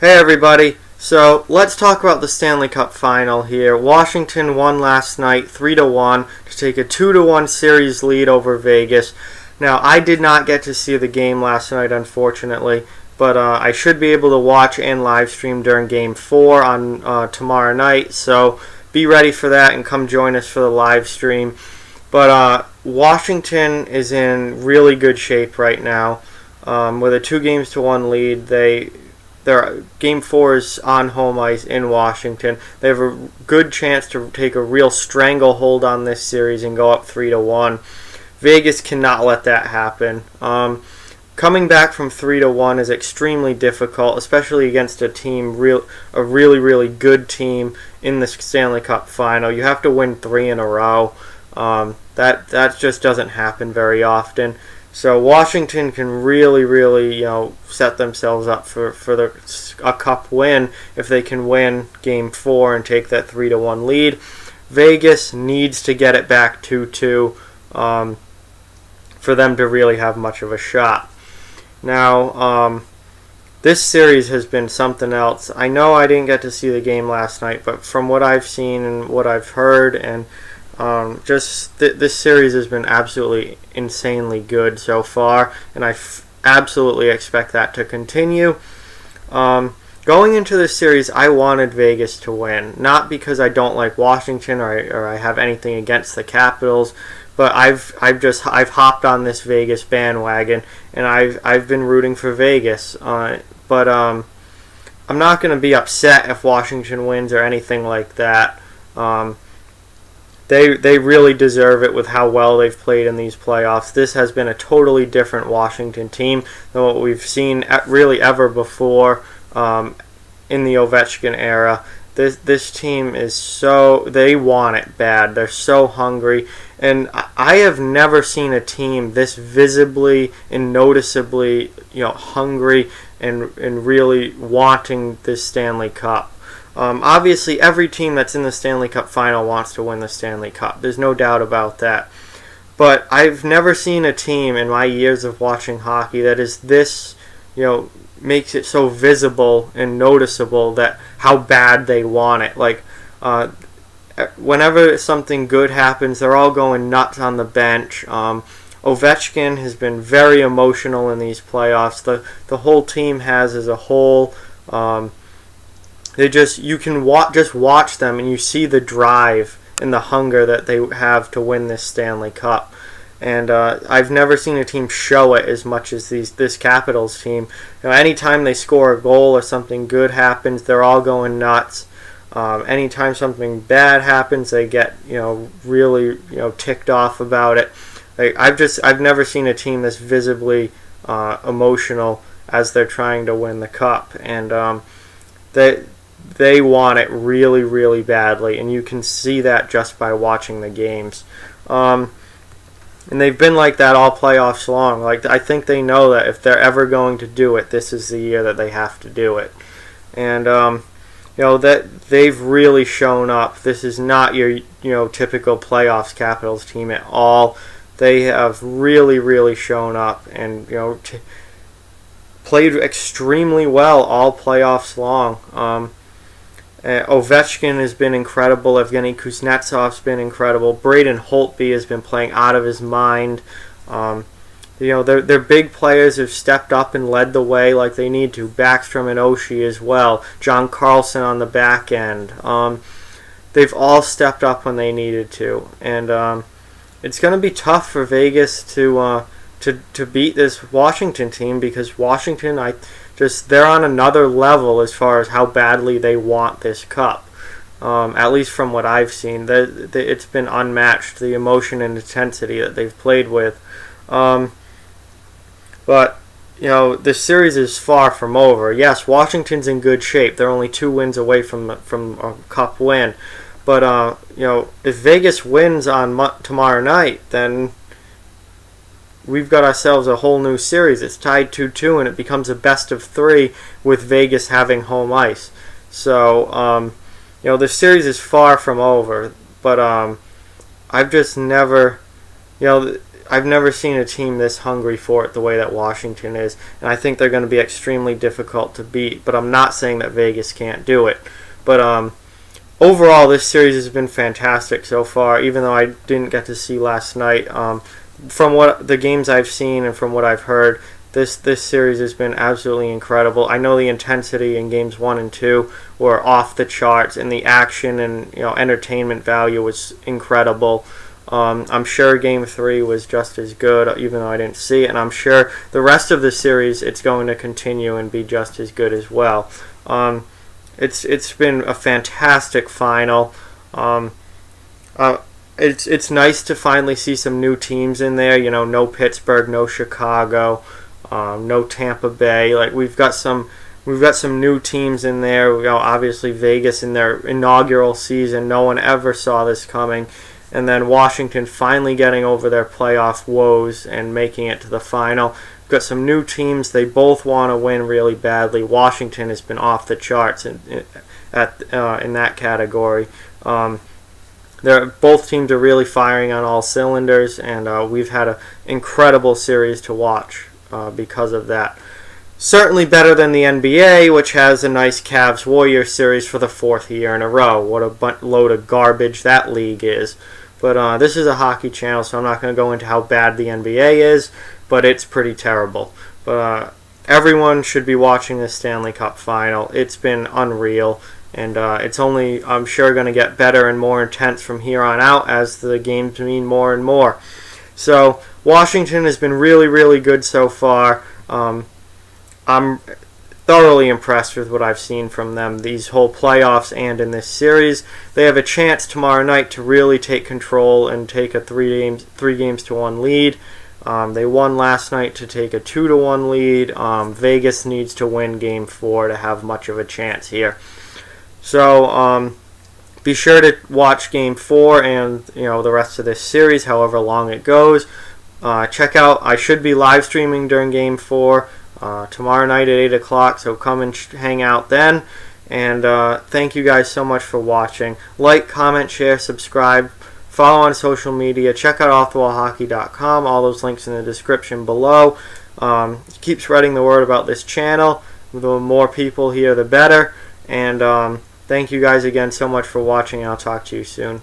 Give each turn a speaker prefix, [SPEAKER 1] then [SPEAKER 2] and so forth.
[SPEAKER 1] Hey everybody, so let's talk about the Stanley Cup Final here. Washington won last night 3-1 to take a 2-1 series lead over Vegas. Now, I did not get to see the game last night, unfortunately, but I should be able to watch and live stream during Game 4 on tomorrow night, so be ready for that and come join us for the live stream. But Washington is in really good shape right now. With a 2-1 lead, their Game 4 is on home ice in Washington. They have a good chance to take a real stranglehold on this series and go up 3-1. Vegas cannot let that happen. Coming back from 3-1 is extremely difficult, especially against a really good team in the Stanley Cup Final. You have to win 3 in a row. That just doesn't happen very often. So Washington can really, set themselves up for a cup win if they can win Game 4 and take that 3-1 lead. Vegas needs to get it back 2-2 for them to really have much of a shot. Now, this series has been something else. I know I didn't get to see the game last night, but from what I've seen and what I've heard and this series has been absolutely insanely good so far, and I absolutely expect that to continue. Going into this series, I wanted Vegas to win, not because I don't like Washington or I have anything against the Capitals, but I've hopped on this Vegas bandwagon, and I've been rooting for Vegas. But I'm not going to be upset if Washington wins or anything like that. They really deserve it with how well they've played in these playoffs. This has been a totally different Washington team than what we've seen really ever before in the Ovechkin era. This team is they want it bad. They're so hungry. And I have never seen a team this visibly and noticeably hungry and really wanting this Stanley Cup. Obviously, every team that's in the Stanley Cup Final wants to win the Stanley Cup. There's no doubt about that. But I've never seen a team in my years of watching hockey that is this, makes it so visible and noticeable that how bad they want it. Like, whenever something good happens, they're all going nuts on the bench. Ovechkin has been very emotional in these playoffs. The whole team has as a whole. You can watch them and you see the drive and the hunger that they have to win this Stanley Cup. And I've never seen a team show it as much as this Capitals team. Anytime they score a goal or something good happens, they're all going nuts. Anytime something bad happens, they get really ticked off about it. I've never seen a team this visibly emotional as they're trying to win the cup, and they want it really, really badly, and you can see that just by watching the games. And they've been like that all playoffs long. Like, I think they know that if they're ever going to do it, this is the year that they have to do it. And that they've really shown up. This is not your typical playoffs Capitals team at all. They have really, really shown up and played extremely well all playoffs long. Ovechkin has been incredible. Evgeny Kuznetsov's been incredible. Braden Holtby has been playing out of his mind. Their big players have stepped up and led the way like they need to. Backstrom and Oshie as well. John Carlson on the back end. They've all stepped up when they needed to, and it's going to be tough for Vegas to beat this Washington team, because Washington, they're on another level as far as how badly they want this cup. At least from what I've seen, it's been unmatched, the emotion and intensity that they've played with. But this series is far from over. Yes, Washington's in good shape. They're only 2 wins away from a cup win. But if Vegas wins on tomorrow night, then we've got ourselves a whole new series. It's tied 2-2, and it becomes a best of 3 with Vegas having home ice. So, the series is far from over. But I've just never, I've never seen a team this hungry for it the way that Washington is, and I think they're going to be extremely difficult to beat. But I'm not saying that Vegas can't do it. But overall, this series has been fantastic so far, even though I didn't get to see last night. From what the games I've seen and from what I've heard, this series has been absolutely incredible. I know the intensity in games 1 and 2 were off the charts, and the action and entertainment value was incredible. I'm sure Game 3 was just as good, even though I didn't see it, and I'm sure the rest of the series it's going to continue and be just as good as well. It's been a fantastic final. It's nice to finally see some new teams in there. No Pittsburgh, no Chicago, no Tampa Bay. Like we've got some new teams in there. Obviously Vegas in their inaugural season. No one ever saw this coming. And then Washington finally getting over their playoff woes and making it to the final. We've got some new teams. They both want to win really badly. Washington has been off the charts in that category. Both teams are really firing on all cylinders, and we've had an incredible series to watch because of that. Certainly better than the NBA, which has a nice Cavs-Warriors series for the 4th year in a row. What a load of garbage that league is. But this is a hockey channel, so I'm not going to go into how bad the NBA is, but it's pretty terrible. But everyone should be watching this Stanley Cup Final. It's been unreal, and it's only, I'm sure, going to get better and more intense from here on out as the games mean more and more. So Washington has been really, really good so far. I'm thoroughly impressed with what I've seen from them these whole playoffs and in this series. They have a chance tomorrow night to really take control and take a 3-games-to-1 lead. They won last night to take a 2-1 lead. Vegas needs to win Game 4 to have much of a chance here. So be sure to watch Game 4 and the rest of this series, however long it goes. Check out, I should be live streaming during Game 4 tomorrow night at 8 o'clock, so come and hang out then. And thank you guys so much for watching. Like, comment, share, subscribe, follow on social media. Check out offthewallhockey.com. All those links in the description below. Keep spreading the word about this channel. The more people here, the better. And thank you guys again so much for watching. I'll talk to you soon.